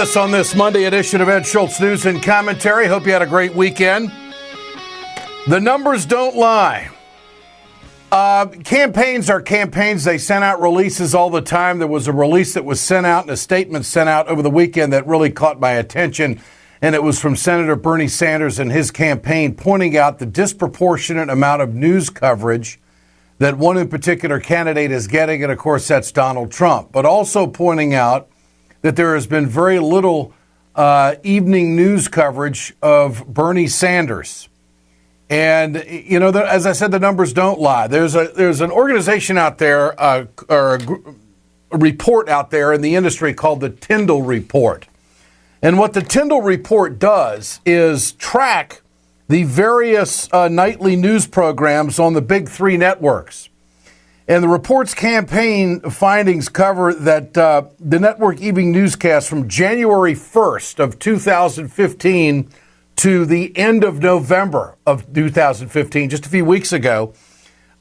us on this Monday edition of Ed Schultz News and Commentary. Hope you had a great weekend. The numbers don't lie. Campaigns are campaigns. They send out releases all the time. There was a release that was sent out and a statement sent out over the weekend that really caught my attention, and it was from Senator Bernie Sanders and his campaign pointing out the disproportionate amount of news coverage that one in particular candidate is getting, and of course that's Donald Trump, but also pointing out that there has been very little evening news coverage of Bernie Sanders. And, you know, as I said, the numbers don't lie. There's an organization out there, or a report out there in the industry called the Tyndall Report. And what the Tyndall Report does is track the various nightly news programs on the big three networks. And the report's campaign findings cover that the network evening newscast from January 1st of 2015 to the end of November of 2015, just a few weeks ago,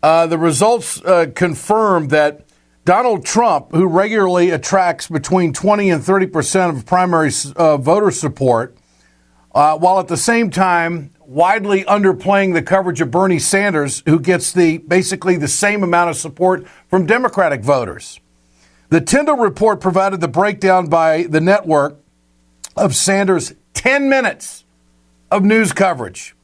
the results confirm that Donald Trump, who regularly attracts between 20 and 30% of primary voter support, while at the same time widely underplaying the coverage of Bernie Sanders, who gets basically the same amount of support from Democratic voters. The Tyndall Report provided the breakdown by the network of Sanders' 10 minutes of news coverage.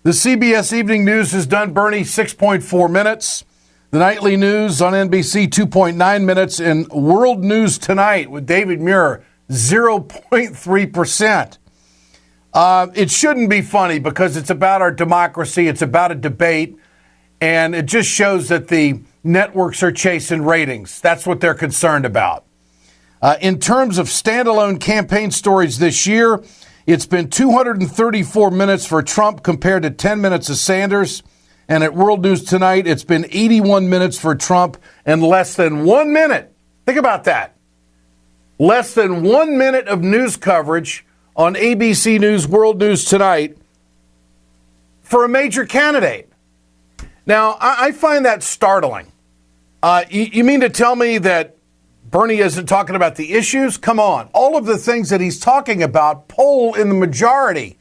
The CBS Evening News has done Bernie 6.4 minutes. The Nightly News on NBC, 2.9 minutes. And World News Tonight with David Muir, 0.3%. It shouldn't be funny because it's about our democracy. It's about a debate. And it just shows that the networks are chasing ratings. That's what they're concerned about. In terms of standalone campaign stories this year, it's been 234 minutes for Trump compared to 10 minutes of Sanders. And at World News Tonight, it's been 81 minutes for Trump and less than 1 minute. Think about that. Less than 1 minute of news coverage on ABC News, World News Tonight for a major candidate. Now, I find that startling. You mean to tell me that Bernie isn't talking about the issues? Come on. All of the things that he's talking about poll in the majority.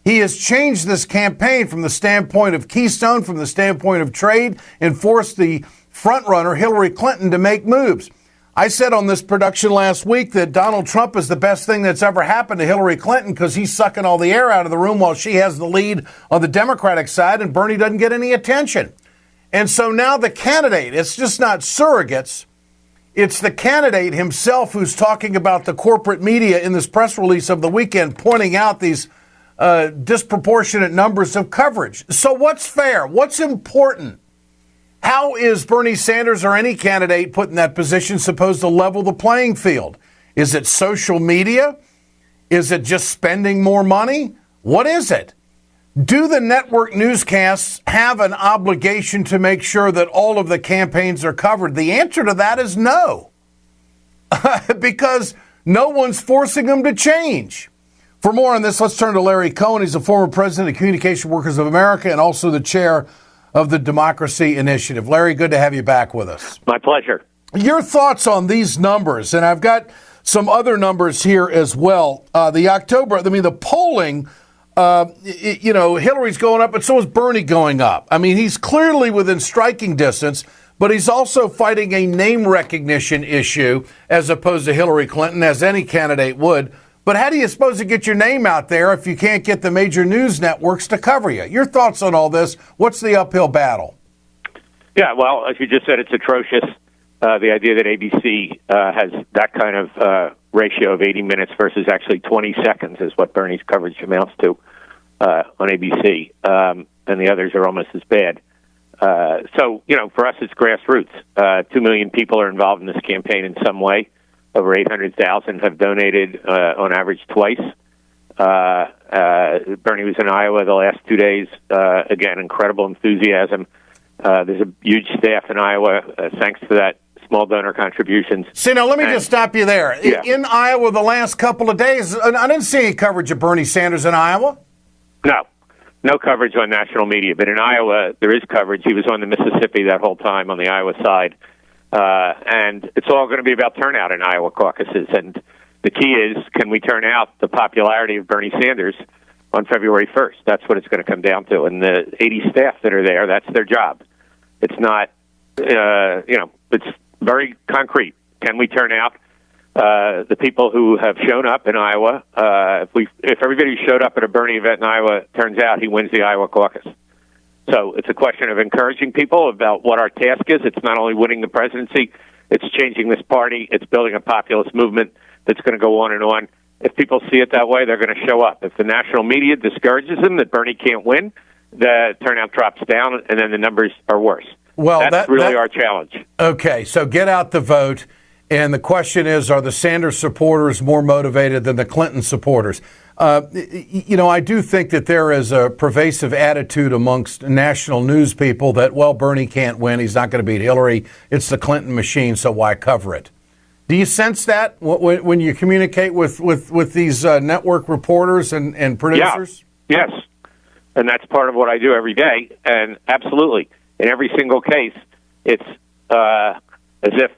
He has changed this campaign from the standpoint of Keystone, from the standpoint of trade, and forced the frontrunner, Hillary Clinton, to make moves. I said on this production last week that Donald Trump is the best thing that's ever happened to Hillary Clinton because he's sucking all the air out of the room while she has the lead on the Democratic side and Bernie doesn't get any attention. And so now the candidate, it's just not surrogates. It's the candidate himself who's talking about the corporate media in this press release of the weekend, pointing out these disproportionate numbers of coverage. So what's fair? What's important? How is Bernie Sanders or any candidate put in that position supposed to level the playing field? Is it social media? Is it just spending more money? What is it? Do the network newscasts have an obligation to make sure that all of the campaigns are covered? The answer to that is no, because no one's forcing them to change. For more on this, let's turn to Larry Cohen. He's a former president of Communication Workers of America and also the chair of the Democracy Initiative. Larry, good to have you back with us. My pleasure. Your thoughts on these numbers, and I've got some other numbers here as well. The polling, Hillary's going up, but so is Bernie going up. I mean, he's clearly within striking distance, but he's also fighting a name recognition issue as opposed to Hillary Clinton, as any candidate would. But how do you suppose to get your name out there if you can't get the major news networks to cover you? Your thoughts on all this? What's the uphill battle? Yeah, well, as you just said, it's atrocious. The idea that ABC has that kind of ratio of 80 minutes versus actually 20 seconds is what Bernie's coverage amounts to on ABC, and the others are almost as bad. So, for us, it's grassroots. 2 million people are involved in this campaign in some way. Over 800,000 have donated on average twice. Bernie was in Iowa the last 2 days. Again, incredible enthusiasm. There's a huge staff in Iowa, thanks to that small donor contributions. See, now let me just stop you there. Yeah. In Iowa the last couple of days, I didn't see any coverage of Bernie Sanders in Iowa. No coverage on national media. But in Iowa, there is coverage. He was on the Mississippi that whole time on the Iowa side. And it's all going to be about turnout in Iowa caucuses. And The key is, can we turn out the popularity of Bernie Sanders on February 1st? That's what it's going to come down to. And the 80 staff that are there, that's their job. It's not, it's very concrete. Can we turn out the people who have shown up in Iowa? If everybody who showed up at a Bernie event in Iowa turns out, he wins the Iowa caucus. So it's a question of encouraging people about what our task is. It's not only winning the presidency, it's changing this party. It's building a populist movement that's going to go on and on. If people see it that way, they're going to show up. If the national media discourages them that Bernie can't win, the turnout drops down, and then the numbers are worse. Well, that's really our challenge. Okay, so get out the vote. And the question is, are the Sanders supporters more motivated than the Clinton supporters? I do think that there is a pervasive attitude amongst national news people that, well, Bernie can't win. He's not going to beat Hillary. It's the Clinton machine, so why cover it? Do you sense that when you communicate with these network reporters and producers? Yeah. Yes. And that's part of what I do every day. And absolutely, in every single case, it's as if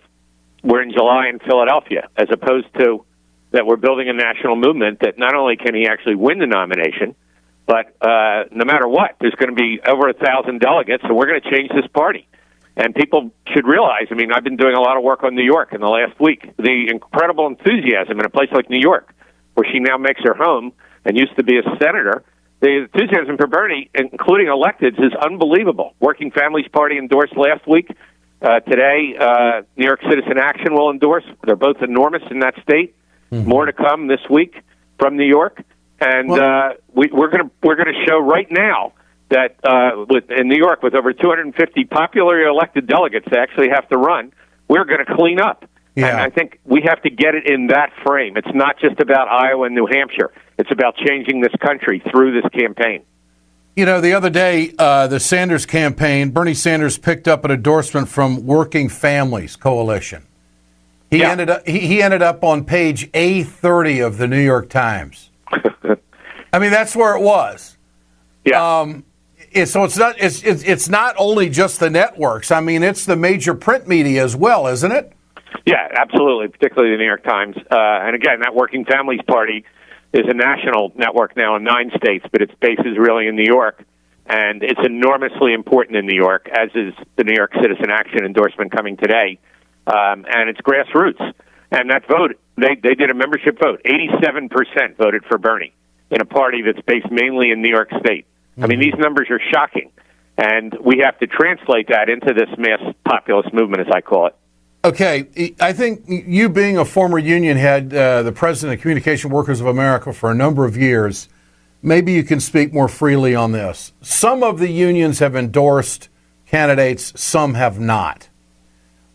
we're in July in Philadelphia, as opposed to that we're building a national movement that not only can he actually win the nomination, but no matter what, there's going to be over 1,000 delegates, and we're going to change this party. And people should realize, I've been doing a lot of work on New York in the last week, the incredible enthusiasm in a place like New York, where she now makes her home and used to be a senator. The enthusiasm for Bernie, including electeds, is unbelievable. Working Families Party endorsed last week. Today, New York Citizen Action will endorse. They're both enormous in that state. Mm-hmm. More to come this week from New York, and we're going to show right now that in New York, with over 250 popularly elected delegates that actually have to run, we're going to clean up. Yeah. And I think we have to get it in that frame. It's not just about Iowa and New Hampshire. It's about changing this country through this campaign. The other day, the Sanders campaign, Bernie Sanders picked up an endorsement from Working Families Coalition. He ended up on page A30 of the New York Times. That's where it was. Yeah. So it's not only just the networks. It's the major print media as well, isn't it? Yeah, absolutely. Particularly the New York Times. And again, that Working Families Party is a national network now in 9 states, but its base is really in New York, and it's enormously important in New York, as is the New York Citizen Action endorsement coming today. And it's Grassroots. And that vote, they did a membership vote. 87% voted for Bernie in a party that's based mainly in New York State. Mm-hmm. These numbers are shocking. And we have to translate that into this mass populist movement, as I call it. Okay. I think you being a former union head, the president of Communication Workers of America for a number of years, maybe you can speak more freely on this. Some of the unions have endorsed candidates, some have not.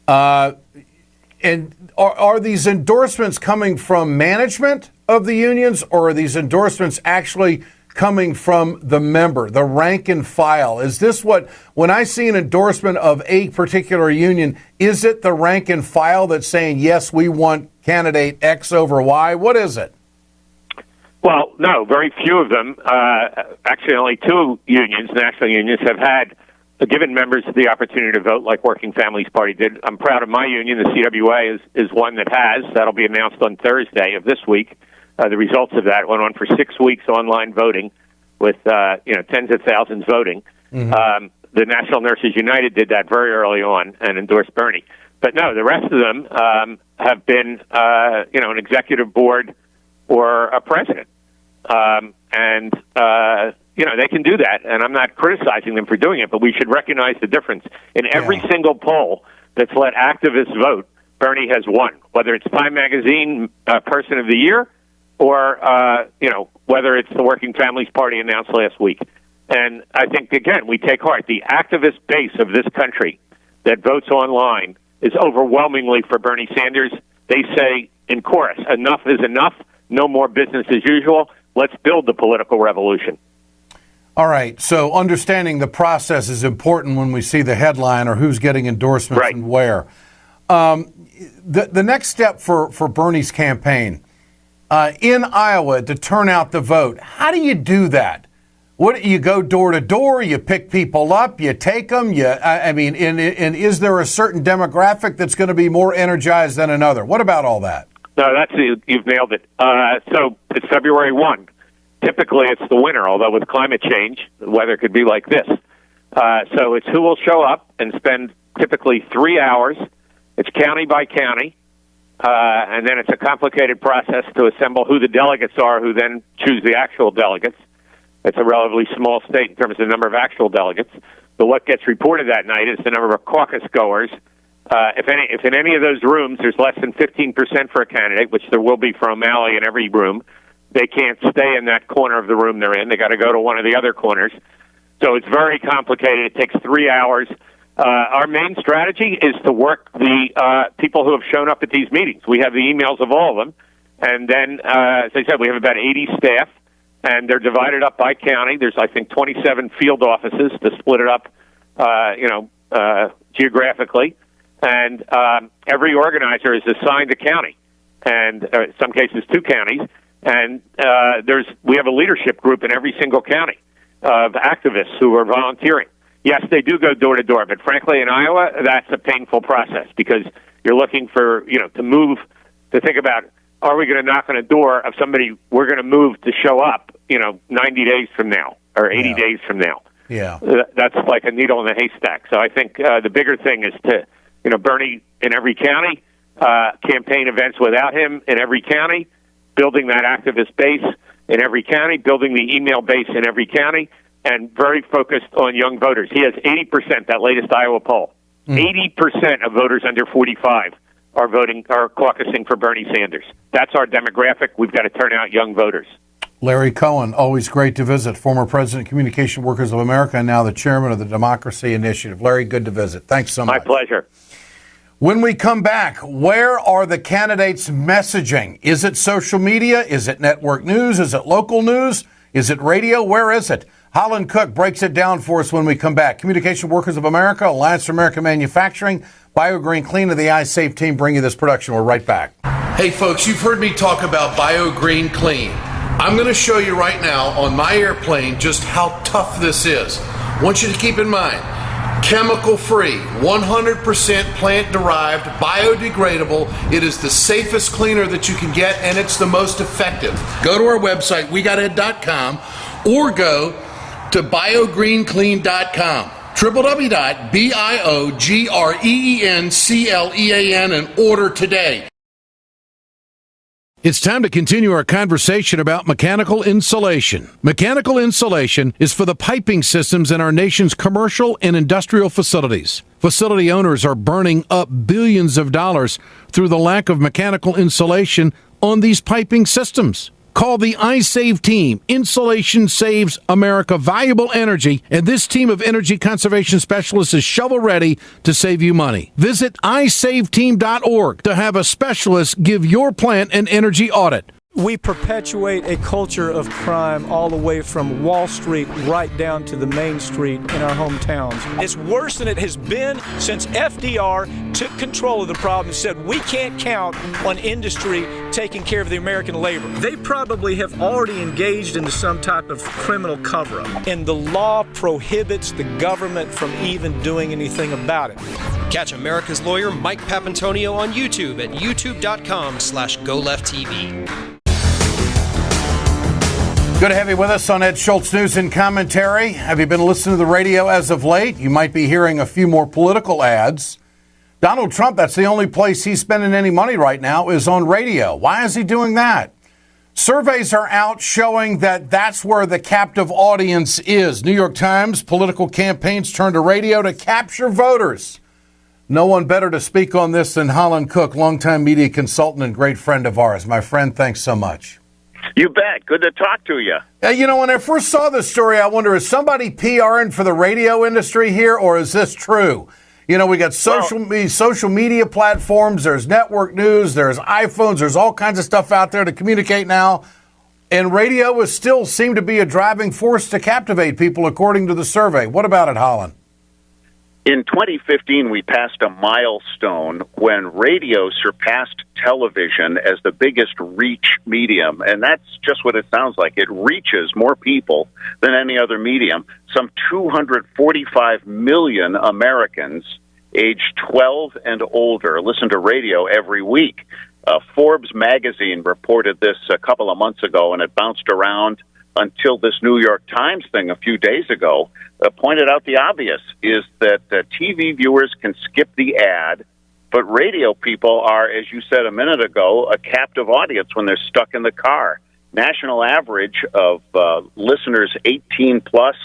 And are these endorsements coming from management of the unions, or are these endorsements actually coming from the member, the rank and file? Is this when I see an endorsement of a particular union, is it the rank and file that's saying, yes, we want candidate X over Y? What is it? Well, no, very few of them. Actually, only 2 unions, national unions, have given members the opportunity to vote like Working Families Party did. I'm proud of my union. The CWA is one that has. That'll be announced on Thursday of this week. The results of that went on for 6 weeks, online voting with tens of thousands voting. Mm-hmm. The National Nurses United did that very early on and endorsed Bernie. But no, the rest of them have been an executive board or a president. They can do that, and I'm not criticizing them for doing it, but we should recognize the difference. In every single poll that's let activists vote, Bernie has won, whether it's Time Magazine Person of the Year or, whether it's the Working Families Party announced last week. And I think, again, we take heart. The activist base of this country that votes online is overwhelmingly for Bernie Sanders. They say in chorus, enough is enough, no more business as usual. Let's build the political revolution. All right. So understanding the process is important when we see the headline or who's getting endorsements and where. The next step for Bernie's campaign in Iowa to turn out the vote, how do you do that? What, you go door to door, you pick people up, you take them, and is there a certain demographic that's going to be more energized than another? What about all that? No, you've nailed it. So it's February 1. Typically, it's the winter, although with climate change, the weather could be like this. So it's who will show up and spend typically 3 hours. It's county by county, and then it's a complicated process to assemble who the delegates are, who then choose the actual delegates. It's a relatively small state in terms of the number of actual delegates. But what gets reported that night is the number of caucus goers. If in any of those rooms there's less than 15% for a candidate, which there will be for O'Malley in every room, they can't stay in that corner of the room they're in. They got to go to one of the other corners. So it's very complicated. It takes 3 hours. Our main strategy is to work the people who have shown up at these meetings. We have the emails of all of them. And then, as I said, we have about 80 staff, and they're divided up by county. There's, I think, 27 field offices to split it up, geographically. And every organizer is assigned a county, and in some cases 2 counties. And we have a leadership group in every single county of activists who are volunteering. Yes, they do go door to door, but frankly, in Iowa, that's a painful process because you're looking for, to think about, are we going to knock on a door of somebody we're going to move to show up, 90 days from now or 80 days from now? Yeah. That's like a needle in a haystack. So I think the bigger thing is to, Bernie in every county, campaign events without him in every county, building that activist base in every county, building the email base in every county, and very focused on young voters. He has 80%, that latest Iowa poll. 80% of voters under 45 are caucusing for Bernie Sanders. That's our demographic. We've got to turn out young voters. Larry Cohen, always great to visit, former president of Communication Workers of America and now the chairman of the Democracy Initiative. Larry, good to visit. Thanks so much. My pleasure. When we come back, where are the candidates' messaging? Is it social media? Is it network news? Is it local news? Is it radio? Where is it? Holland Cooke breaks it down for us when we come back. Communication Workers of America, Alliance for American Manufacturing, BioGreen Clean, and the iSafe team bring you this production. We're right back. Hey, folks, you've heard me talk about BioGreen Clean. I'm going to show you right now on my airplane just how tough this is. I want you to keep in mind, chemical-free, 100% plant-derived, biodegradable. It is the safest cleaner that you can get, and it's the most effective. Go to our website, wegoted.com, or go to biogreenclean.com, www.biogreenclean, and order today. It's time to continue our conversation about mechanical insulation. Mechanical insulation is for the piping systems in our nation's commercial and industrial facilities. Facility owners are burning up billions of dollars through the lack of mechanical insulation on these piping systems. Call the iSave team. Insulation saves America valuable energy, and this team of energy conservation specialists is shovel-ready to save you money. Visit iSaveTeam.org to have a specialist give your plant an energy audit. We perpetuate a culture of crime all the way from Wall Street right down to the main street in our hometowns. It's worse than it has been since FDR took control of the problem and said we can't count on industry taking care of the American labor. They probably have already engaged into some type of criminal cover-up, and the law prohibits the government from even doing anything about it. Catch America's lawyer Mike Papantonio on YouTube at youtube.com/GoLeftTV. Good to have you with us on Ed Schultz News and Commentary. Have you been listening to the radio as of late? You might be hearing a few more political ads. Donald Trump, that's the only place he's spending any money right now, is on radio. Why is he doing that? Surveys are out showing that that's where the captive audience is. New York Times, political campaigns turn to radio to capture voters. No one better to speak on this than Holland Cooke, longtime media consultant and great friend of ours. My friend, thanks so much. You bet. Good to talk to you. When I first saw this story, I wonder, is somebody PRing for the radio industry here, or is this true? We got social media platforms, there's network news, there's iPhones, there's all kinds of stuff out there to communicate now. And radio is still seem to be a driving force to captivate people, according to the survey. What about it, Holland? In 2015, we passed a milestone when radio surpassed television as the biggest reach medium, and that's just what it sounds like. It reaches more people than any other medium. Some 245 million Americans aged 12 and older listen to radio every week. Forbes magazine reported this a couple of months ago, and it bounced around until this New York Times thing a few days ago pointed out the obvious, is that TV viewers can skip the ad, but radio people are, as you said a minute ago, a captive audience when they're stuck in the car. National average of listeners 18 plus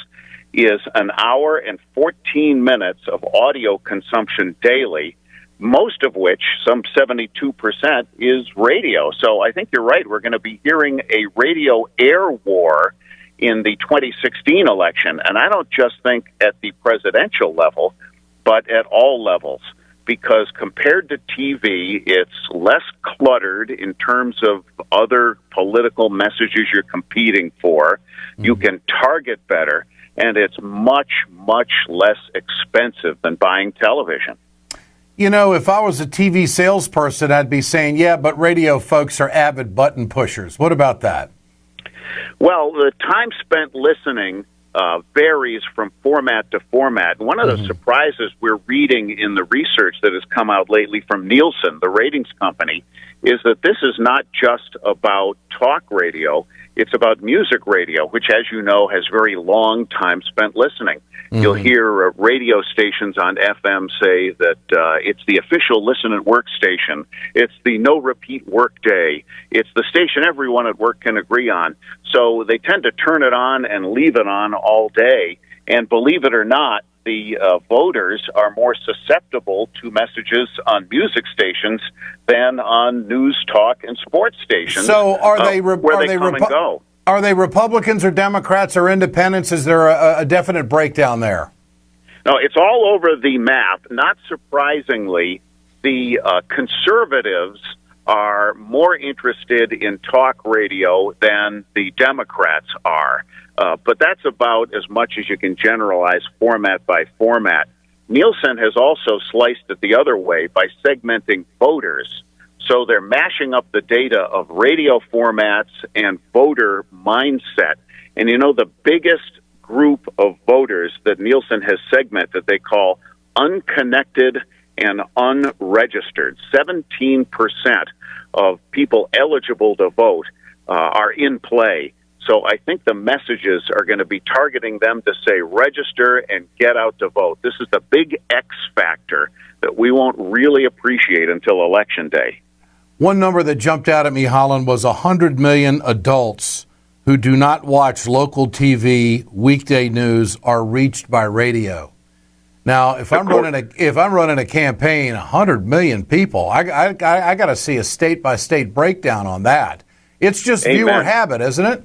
is an hour and 14 minutes of audio consumption daily, most of which, some 72%, is radio. So I think you're right. We're going to be hearing a radio air war in the 2016 election. And I don't just think at the presidential level, but at all levels. Because compared to TV, it's less cluttered in terms of other political messages you're competing for. You can target better, and it's much, much less expensive than buying television. You know, if I was a TV salesperson, I'd be saying, yeah, but radio folks are avid button pushers. What about that? Well, the time spent listening varies from format to format. And one of the surprises we're reading in the research that has come out lately from Nielsen, the ratings company, is that this is not just about talk radio. It's about music radio, which, as you know, has very long time spent listening. You'll hear radio stations on FM say that it's the official listen at work station. It's the no repeat work day. It's the station everyone at work can agree on. So they tend to turn it on and leave it on all day. And believe it or not, the voters are more susceptible to messages on music stations than on news, talk, and sports stations. So are they where they come and go? Are they Republicans or Democrats or independents? Is there a definite breakdown there? No, it's all over the map. Not surprisingly, the conservatives are more interested in talk radio than the Democrats are. But that's about as much as you can generalize format by format. Nielsen has also sliced it the other way by segmenting voters. So they're mashing up the data of radio formats and voter mindset. And, you know, the biggest group of voters that Nielsen has segmented, they call unconnected and unregistered. 17% of people eligible to vote are in play. So I think the messages are going to be targeting them to say register and get out to vote. This is the big X factor that we won't really appreciate until Election Day. One number that jumped out at me, Holland, was 100 million adults who do not watch local TV, weekday news, are reached by radio. Now, if I'm running a campaign, 100 million people, I got to see a state-by-state breakdown on that. It's just viewer habit, isn't it?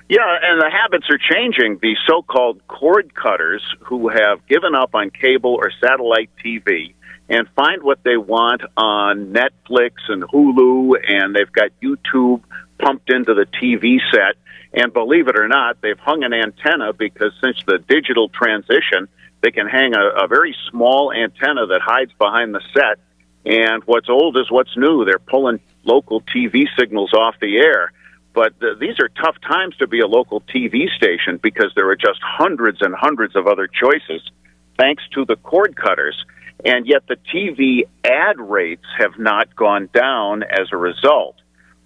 Yeah, and the habits are changing. The so-called cord cutters who have given up on cable or satellite TV and find what they want on Netflix and Hulu, and they've got YouTube pumped into the TV set. And believe it or not, they've hung an antenna because since the digital transition, they can hang a very small antenna that hides behind the set. And what's old is what's new. They're pulling local TV signals off the air. But these are tough times to be a local TV station because there are just hundreds and hundreds of other choices, thanks to the cord cutters. And yet the TV ad rates have not gone down as a result.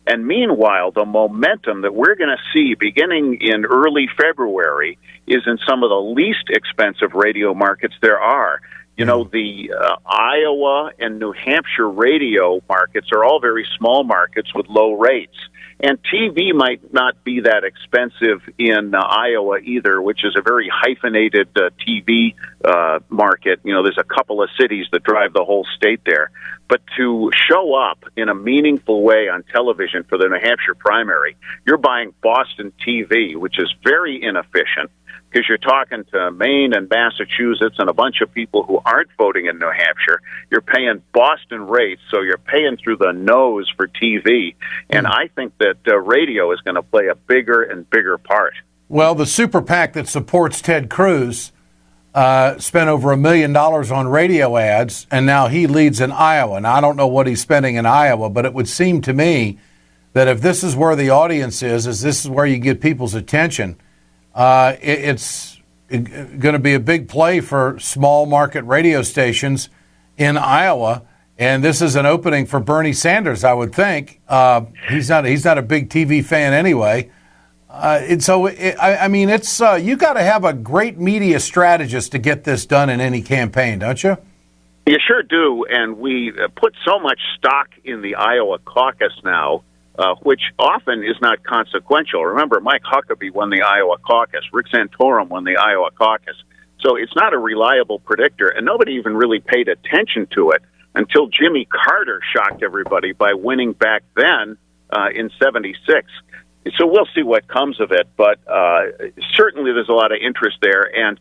And meanwhile, the momentum that we're going to see beginning in early February is in some of the least expensive radio markets there are. You know, the Iowa and New Hampshire radio markets are all very small markets with low rates. And TV might not be that expensive in Iowa either, which is a very hyphenated TV market. You know, there's a couple of cities that drive the whole state there. But to show up in a meaningful way on television for the New Hampshire primary, you're buying Boston TV, which is very inefficient because you're talking to Maine and Massachusetts and a bunch of people who aren't voting in New Hampshire. You're paying Boston rates, so you're paying through the nose for TV. And I think that radio is going to play a bigger and bigger part. Well, the super PAC that supports Ted Cruz spent over $1 million on radio ads, and now he leads in Iowa. Now, I don't know what he's spending in Iowa, but it would seem to me that if this is where the audience is this is where you get people's attention, it's going to be a big play for small market radio stations in Iowa. And this is an opening for Bernie Sanders, I would think. He's not a big TV fan anyway. It's you got to have a great media strategist to get this done in any campaign, don't you? You sure do, and we put so much stock in the Iowa caucus now, which often is not consequential. Remember, Mike Huckabee won the Iowa caucus. Rick Santorum won the Iowa caucus. So it's not a reliable predictor, and nobody even really paid attention to it until Jimmy Carter shocked everybody by winning back then in '76. So we'll see what comes of it, but certainly there's a lot of interest there, and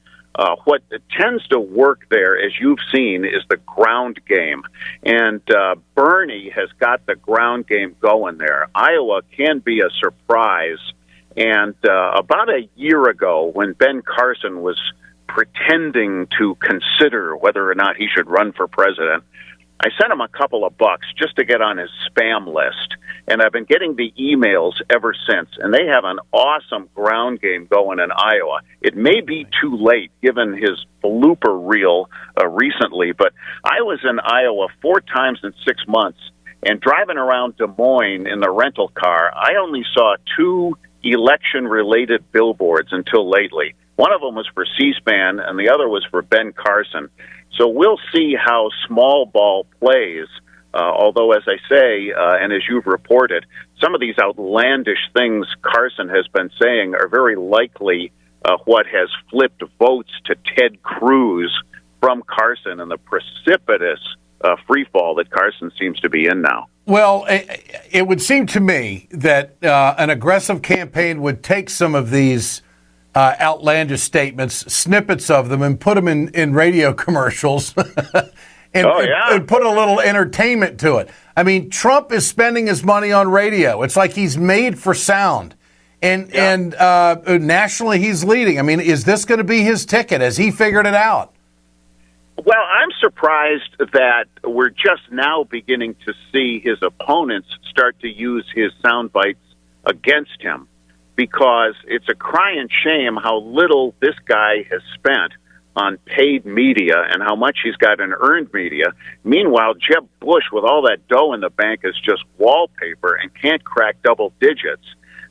what tends to work there, as you've seen, is the ground game. And Bernie has got the ground game going there. Iowa can be a surprise. And about a year ago, when Ben Carson was pretending to consider whether or not he should run for president, I sent him a couple of bucks just to get on his spam list, and I've been getting the emails ever since, and they have an awesome ground game going in Iowa. It may be too late, given his blooper reel recently, but I was in Iowa 4 times in 6 months, and driving around Des Moines in the rental car, I only saw 2 election-related billboards until lately. One of them was for C-SPAN, and the other was for Ben Carson. So we'll see how small ball plays, although, as I say, and as you've reported, some of these outlandish things Carson has been saying are very likely what has flipped votes to Ted Cruz from Carson and the precipitous free fall that Carson seems to be in now. Well, it would seem to me that an aggressive campaign would take some of these outlandish statements, snippets of them, and put them in radio commercials and put a little entertainment to it. I mean, Trump is spending his money on radio. It's like he's made for sound. And nationally, he's leading. I mean, is this going to be his ticket? Has he figured it out? Well, I'm surprised that we're just now beginning to see his opponents start to use his sound bites against him, because it's a crying shame how little this guy has spent on paid media and how much he's got in earned media. Meanwhile, Jeb Bush, with all that dough in the bank, is just wallpaper and can't crack double digits.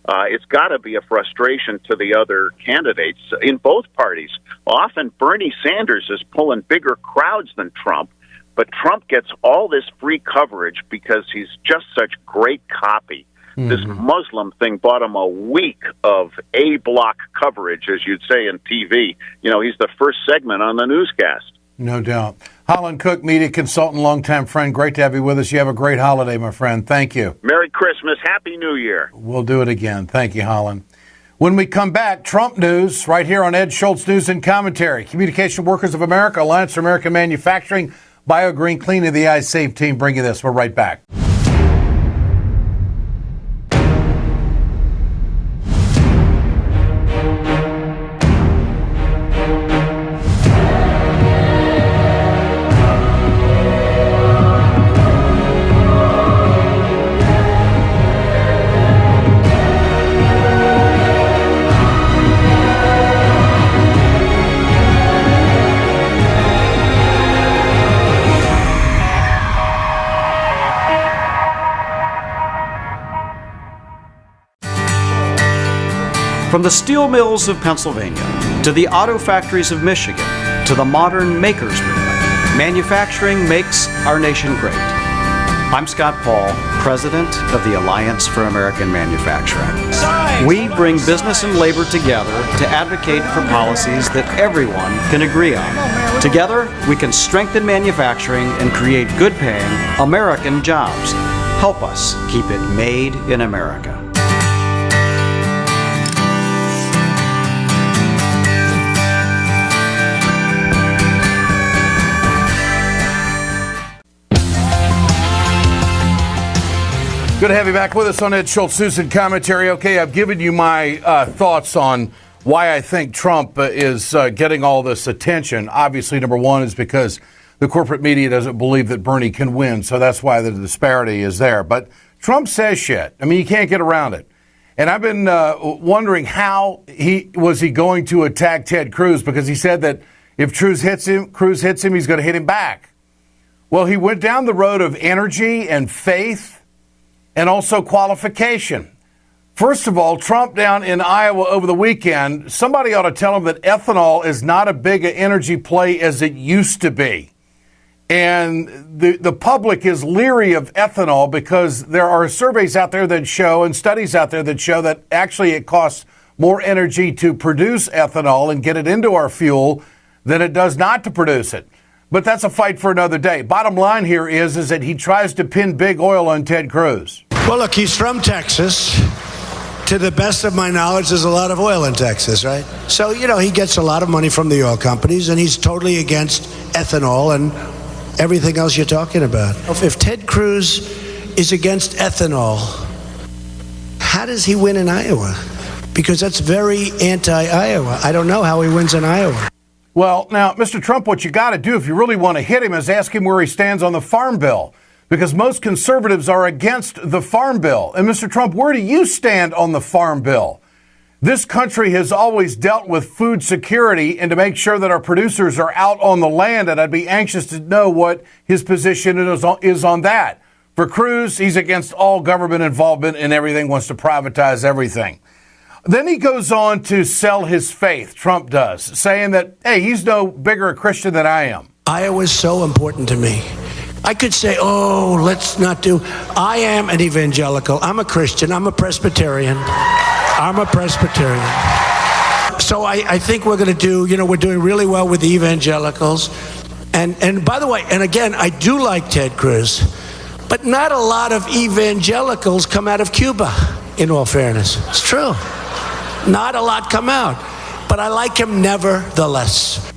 It's got to be a frustration to the other candidates in both parties. Often Bernie Sanders is pulling bigger crowds than Trump, but Trump gets all this free coverage because he's just such great copy. Mm-hmm. This Muslim thing bought him a week of A-block coverage, as you'd say in TV. You know, he's the first segment on the newscast. No doubt. Holland Cooke, media consultant, longtime friend. Great to have you with us. You have a great holiday, my friend. Thank you. Merry Christmas. Happy New Year. We'll do it again. Thank you, Holland. When we come back, Trump news right here on Ed Schultz News and Commentary. Communication Workers of America, Alliance for American Manufacturing, BioGreen Clean, and the iSave team bring you this. We're right back. From the steel mills of Pennsylvania, to the auto factories of Michigan, to the modern makers movement, manufacturing makes our nation great. I'm Scott Paul, president of the Alliance for American Manufacturing. We bring business and labor together to advocate for policies that everyone can agree on. Together, we can strengthen manufacturing and create good-paying American jobs. Help us keep it made in America. Good to have you back with us on Ed Schultz News and Commentary. Okay, I've given you my thoughts on why I think Trump is getting all this attention. Obviously, number one is because the corporate media doesn't believe that Bernie can win, so that's why the disparity is there. But Trump says shit. I mean, you can't get around it. And I've been wondering how he going to attack Ted Cruz, because he said that if Cruz hits him, he's going to hit him back. Well, he went down the road of energy and faith and also qualification. First of all, Trump down in Iowa over the weekend, somebody ought to tell him that ethanol is not as big an energy play as it used to be. And the public is leery of ethanol because there are surveys out there that show and studies out there that show that actually it costs more energy to produce ethanol and get it into our fuel than it does not to produce it. But that's a fight for another day. Bottom line here is that he tries to pin big oil on Ted Cruz. Well, look, he's from Texas. To the best of my knowledge, there's a lot of oil in Texas, right? So, he gets a lot of money from the oil companies, and he's totally against ethanol and everything else you're talking about. If Ted Cruz is against ethanol, how does he win in Iowa? Because that's very anti-Iowa. I don't know how he wins in Iowa. Well, now, Mr. Trump, what you got to do if you really want to hit him is ask him where he stands on the farm bill. Because most conservatives are against the farm bill. And Mr. Trump, where do you stand on the farm bill? This country has always dealt with food security and to make sure that our producers are out on the land. And I'd be anxious to know what his position is on that. For Cruz, he's against all government involvement and everything, wants to privatize everything. Then he goes on to sell his faith, Trump does, saying that, hey, he's no bigger a Christian than I am. Iowa's so important to me. I could say, let's not do. I am an evangelical. I'm a Christian. I'm a Presbyterian. So I think we're going to do, we're doing really well with the evangelicals. And by the way, and again, I do like Ted Cruz, but not a lot of evangelicals come out of Cuba, in all fairness. It's true. Not a lot come out. But I like him nevertheless.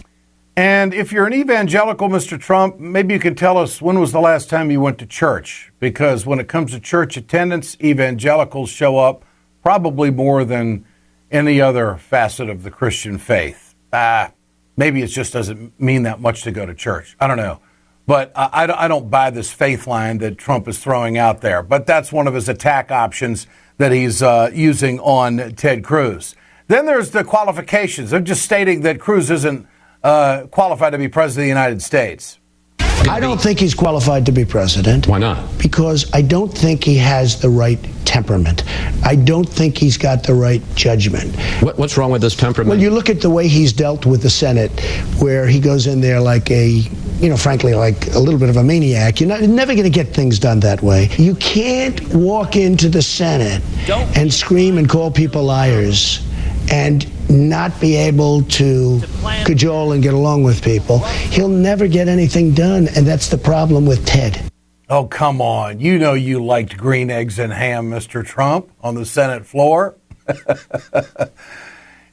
And if you're an evangelical, Mr. Trump, maybe you can tell us when was the last time you went to church? Because when it comes to church attendance, evangelicals show up probably more than any other facet of the Christian faith. Maybe it just doesn't mean that much to go to church. I don't know. But I don't buy this faith line that Trump is throwing out there. But that's one of his attack options that he's using on Ted Cruz. Then there's the qualifications. They're just stating that Cruz isn't qualified to be president of the United States. I don't think he's qualified to be president. Why not? Because I don't think he has the right temperament. I don't think he's got the right judgment. What's wrong with this temperament? Well, you look at the way he's dealt with the Senate, where he goes in there like frankly, like a little bit of a maniac. You're never going to get things done that way. You can't walk into the Senate and scream and call people liars and not be able to cajole and get along with people. He'll never get anything done, and that's the problem with Ted. Oh, come on. You know you liked green eggs and ham, Mr. Trump, on the Senate floor.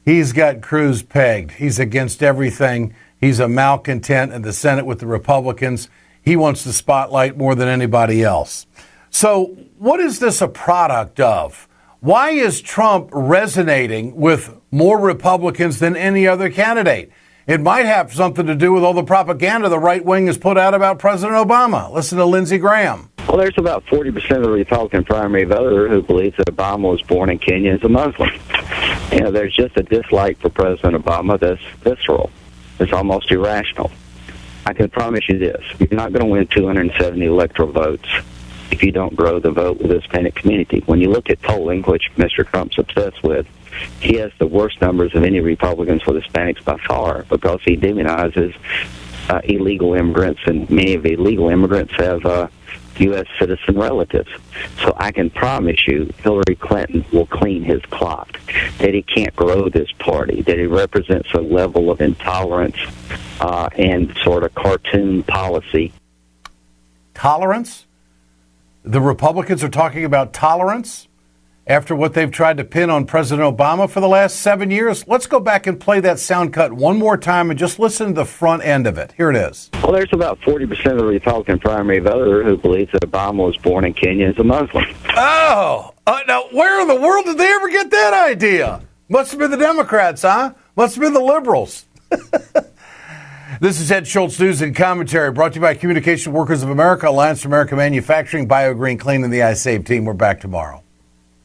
He's got Cruz pegged. He's against everything. He's a malcontent in the Senate with the Republicans. He wants the spotlight more than anybody else. So what is this a product of? Why is Trump resonating with more Republicans than any other candidate? It might have something to do with all the propaganda the right wing has put out about President Obama. Listen to Lindsey Graham. Well, there's about 40% of the Republican primary voter who believes that Obama was born in Kenya as a Muslim. There's just a dislike for President Obama that's visceral. It's almost irrational. I can promise you this. You're not going to win 270 electoral votes if you don't grow the vote with the Hispanic community. When you look at polling, which Mr. Trump's obsessed with, he has the worst numbers of any Republicans with Hispanics by far because he demonizes illegal immigrants, and many of the illegal immigrants have U.S. citizen relatives. So I can promise you Hillary Clinton will clean his clock, that he can't grow this party, that he represents a level of intolerance and sort of cartoon policy. Tolerance? The Republicans are talking about tolerance after what they've tried to pin on President Obama for the last 7 years. Let's go back and play that sound cut one more time and just listen to the front end of it. Here it is. Well, there's about 40% of the Republican primary voter who believes that Obama was born in Kenya as a Muslim. Oh, now where in the world did they ever get that idea? Must have been the Democrats, huh? Must have been the liberals. This is Ed Schultz News and Commentary, brought to you by Communication Workers of America, Alliance for American Manufacturing, BioGreen Clean, and the iSave team. We're back tomorrow.